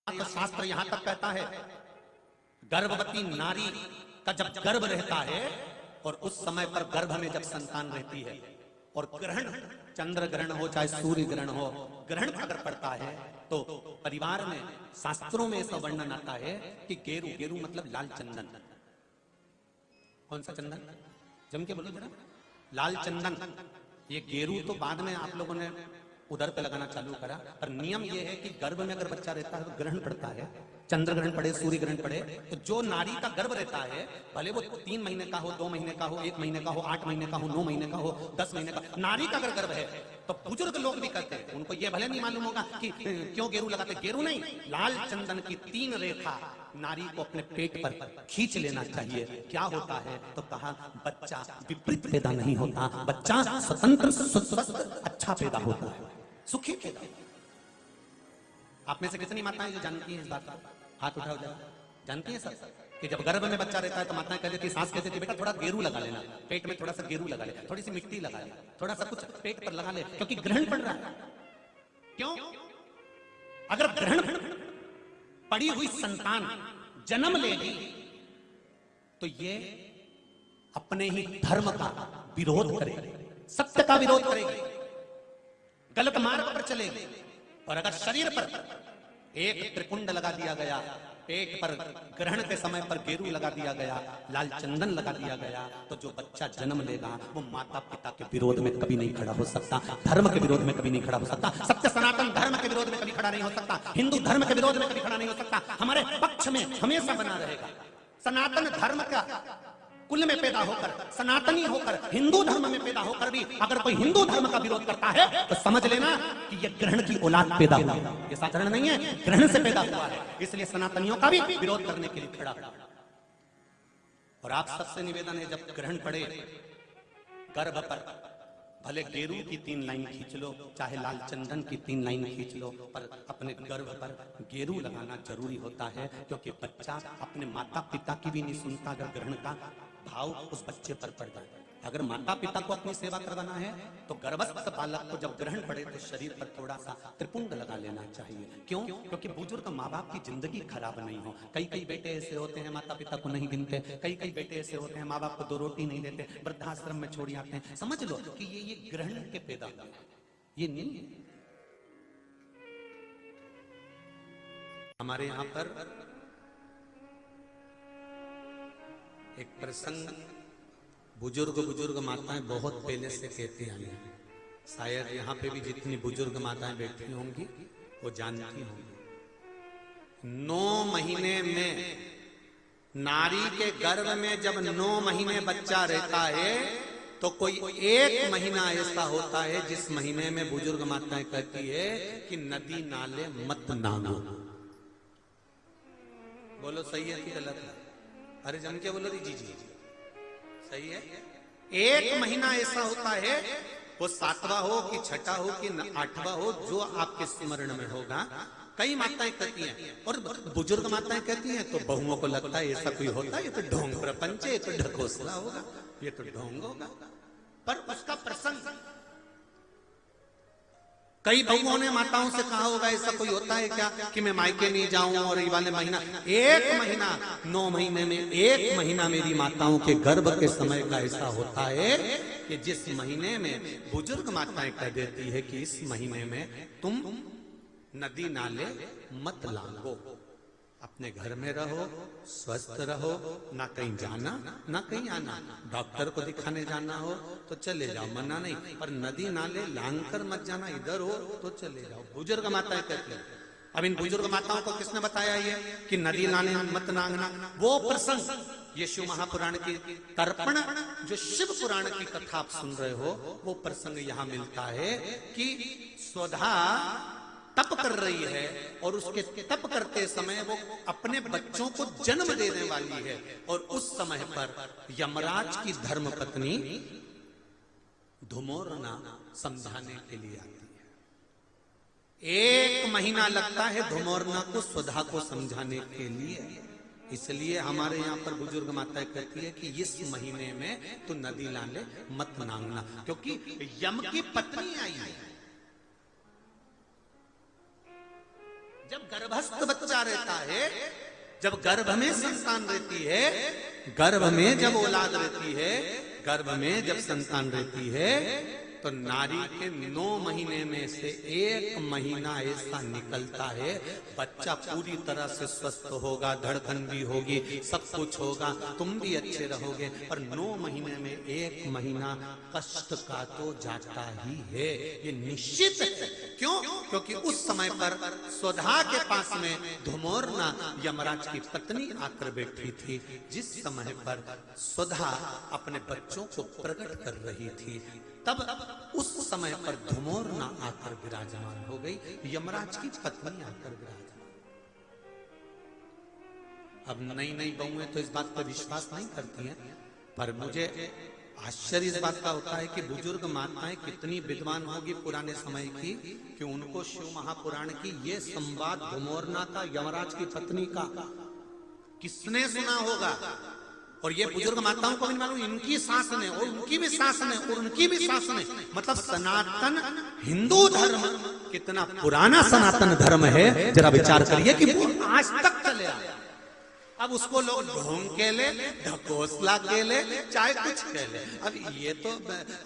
तो शास्त्र यहां तक कहता है गर्भवती नारी का जब गर्भ रहता है और उस समय पर गर्भ में जब संतान रहती है और ग्रहण, चंद्र ग्रहण हो चाहे सूर्य ग्रहण हो, ग्रहण अगर पड़ता है तो परिवार में शास्त्रों में ऐसा वर्णन आता है कि गेरू, गेरू मतलब लाल चंदन। कौन सा चंदन? जम के बोलो जरा। लाल चंदन। ये गेरू तो बाद में आप लोगों ने उधर पे लगाना चालू करा, पर नियम ये है कि गर्भ में अगर बच्चा रहता है तो ग्रहण पड़ता है, चंद्र ग्रहण पड़े, सूर्य ग्रहण पड़े, तो जो नारी का गर्भ रहता है, भले वो 3 महीने का हो, 2 महीने का हो, 1 महीने का हो, 8 महीने का हो, 9 महीने का हो, 10 महीने का, नारी का अगर गर्भ है तो बुजुर्ग लोग भी कहते हैं, उनको ये भले नहीं मालूम होगा कि क्यों गेरू लगाते। गेरू नहीं, लाल चंदन की 3 रेखा नारी को अपने पेट पर खींच लेना चाहिए। क्या होता है तो कहा बच्चा विपरीत पैदा नहीं होता, बच्चा स्वतंत्र स्वस्थ अच्छा पैदा होता है, सुखी पैदा। आप में से कितनी माताएं जो जानती हैं इस बात को? हाथ उठाओ जरा। जानती हैं सब कि जब गर्भ में बच्चा रहता है तो माताएं कह देती, सास कहती थी बेटा थोड़ा गेरू लगा लेना, पेट में थोड़ा सा गेरू लगा ले, थोड़ी सी मिट्टी लगा ले, थोड़ा सा कुछ पेट पर लगा ले, क्योंकि ग्रहण पड़ रहा है। क्यों? अगर ग्रहण पड़ी हुई संतान जन्म लेगी तो ये अपने ही धर्म का विरोध करेगी, सत्य का विरोध करेगी, गलत मार्ग पर चलेगी। और अगर शरीर पर एक त्रिकुंड लगा दिया गया, पेट पर ग्रहण के समय पर गेरू लगा दिया गया, लाल चंदन लगा दिया गया, तो जो बच्चा जन्म लेगा वो माता पिता के विरोध में कभी नहीं खड़ा हो सकता, धर्म के विरोध में कभी नहीं खड़ा हो सकता, सत्य सनातन धर्म के विरोध में कभी खड़ा नहीं हो सकता, हिंदू धर्म के विरोध में कभी खड़ा नहीं हो सकता, हमारे पक्ष में हमेशा बना रहेगा। सनातन धर्म का कुल में पैदा होकर, सनातनी होकर, हिंदू धर्म में पैदा होकर भी अगर कोई हिंदू धर्म का विरोध करता है तो समझ लेना कि यह ग्रहण की औलाद पैदा हुआ है, ये साधारण नहीं है, ग्रहण से पैदा हुआ है। इसलिए सनातनियों का भी विरोध करने के लिए खड़ा। और आप सबसे निवेदन है, जब ग्रहण पड़े गर्भ पर, भले गेरू की 3 लाइन खींच लो, चाहे लाल चंदन की 3 लाइन खींच लो, पर अपने गर्भ पर गेरू लगाना जरूरी होता है, क्योंकि बच्चा अपने माता पिता की भी नहीं सुनता अगर ग्रहण का भाव उस बच्चे पर पड़ जाए। अगर माता पिता को अपनी सेवा करवाना है तो गर्भस्थ बालक को जब ग्रहण पड़े तो शरीर पर थोड़ा सा त्रिपुंड लगा लेना चाहिए। क्यों? क्योंकि बुजुर्ग माँ बाप की जिंदगी खराब नहीं हो। कई बेटे ऐसे होते हैं माता पिता को नहीं गिनते, कई बेटे ऐसे होते हैं माँ बाप को 2 रोटी नहीं देते, वृद्धाश्रम में छोड़ आते हैं। समझ लो कि ये ग्रहण के पैदा हुए, ये नहीं। हमारे यहां पर एक प्रसंग बुजुर्ग माताएं बहुत पहले से कहती आई हैं, शायद यहाँ पे भी जितनी बुजुर्ग माताएं बैठी होंगी वो जानती होंगी। 9 महीने में नारी के गर्भ में जब 9 महीने बच्चा रहता है तो कोई 1 महीना ऐसा होता है जिस महीने में बुजुर्ग माताएं कहती है कि नदी नाले मत नागो। बोलो सही है कि गलत है? अरे जम के बोलो जी जी सही है। 1 महीना ऐसा होता है, वो 7वां हो कि 6ठा हो कि 8वां हो, जो आपके स्मरण में होगा। कई माताएं कहती हैं और बुजुर्ग माताएं कहती हैं तो बहुओं को लगता है ऐसा कोई होता है, ये तो ढोंग प्रपंच है, ये तो ढकोसला होगा, ये तो ढोंग होगा। पर उसका प्रसंग कई बहुओं ने माताओं से कहा होगा ऐसा कोई होता है क्या कि मैं मायके नहीं जाऊं और ये वाले महीना 1 महीना 9 महीने में 1 महीना मेरी माताओं के गर्भ के समय का ऐसा होता है कि जिस महीने में बुजुर्ग माताएं कह देती है कि इस महीने में तुम नदी नाले मत लांगो, अपने घर में रहो, स्वस्थ रहो, ना कहीं जाना ना कहीं आना। डॉक्टर को दिखाने जाना हो तो चले जाओ, मना नहीं, पर नदी नाले लांग कर मत जाना, इधर हो तो चले जाओ। बुजुर्ग माताएं कहती हैं। अब इन बुजुर्ग माताओं को किसने बताया ये कि नदी नाले मत नांगना? वो प्रसंग ये शिव महापुराण की तर्पण, जो शिव पुराण की कथा आप सुन रहे हो, वो प्रसंग यहाँ मिलता है कि स्वधा तप कर रही है और उसके तप करते समय वो अपने बच्चों को जन्म देने वाली है, और उस समय पर यमराज की धर्मपत्नी धुमोरना समझाने के लिए आती है। 1 महीना लगता है धुमोरना को स्वधा को समझाने के लिए। इसलिए हमारे यहाँ पर बुजुर्ग माताएं कहती है कि इस महीने में तो नदी नाले मत नांगना, क्योंकि यम की पत्नी आई है। जब गर्भस्थ बच्चा रहता है, जब गर्भ में संतान रहती है, गर्भ में जब औलाद रहती है, गर्भ में जब संतान रहती है, तो नारी के 9 महीने में से 1 महीना ऐसा निकलता है, बच्चा पूरी तरह से स्वस्थ होगा, धड़कन भी होगी, सब कुछ होगा, तुम भी अच्छे रहोगे, पर 9 महीने में 1 महीना कष्ट का तो जाता ही है, ये निश्चित है। क्यों? क्योंकि उस समय पर स्वधा के पास में धुमोरना यमराज की पत्नी आकर बैठी थी, जिस समय पर स्वधा अपने बच्चों को प्रकट कर रही थी, तब उस समय पर धुमोरना आकर विराजमान हो गई, यमराज की पत्नी आकर विराजमान। अब नई नई बहुएं तो इस बात पर विश्वास नहीं करती हैं, पर मुझे आश्चर्य इस बात का होता है कि बुजुर्ग माताएं कितनी विद्वान होगी पुराने समय की, कि उनको शिव महापुराण की ये संवाद धुमोरना का यमराज की पत्नी का किसने सुना होगा। और ये बुजुर्ग माताओं को भी मालूम, इनकी सास ने और उनकी भी सास ने और उनकी भी सास ने, मतलब सनातन हिंदू धर्म कितना पुराना सनातन धर्म है, जरा विचार करिए कि वो आज तक चले आया। अब उसको लोग ढोंग के ले, ढकोसला के ले, चाहे कुछ के ले। अब ये तो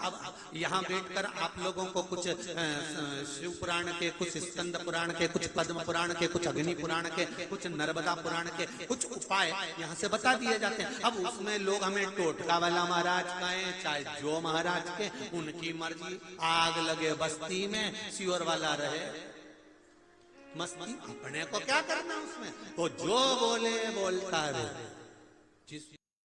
अब यहाँ बैठकर आप लोगों को कुछ शिव पुराण के, कुछ स्कंद पुराण के, कुछ पद्म पुराण के, कुछ अग्नि पुराण के, कुछ नर्मदा पुराण के कुछ उपाय यहाँ से बता दिए जाते हैं। अब उसमें लोग हमें टोटका वाला महाराज कहें, चाहे जो महाराज के, उनकी मर्जी। आग लगे बस्ती में, सियोर वाला रहे मस्ती, अपने को क्या करना उसमें, वो जो बोले बोलता रहे। जिस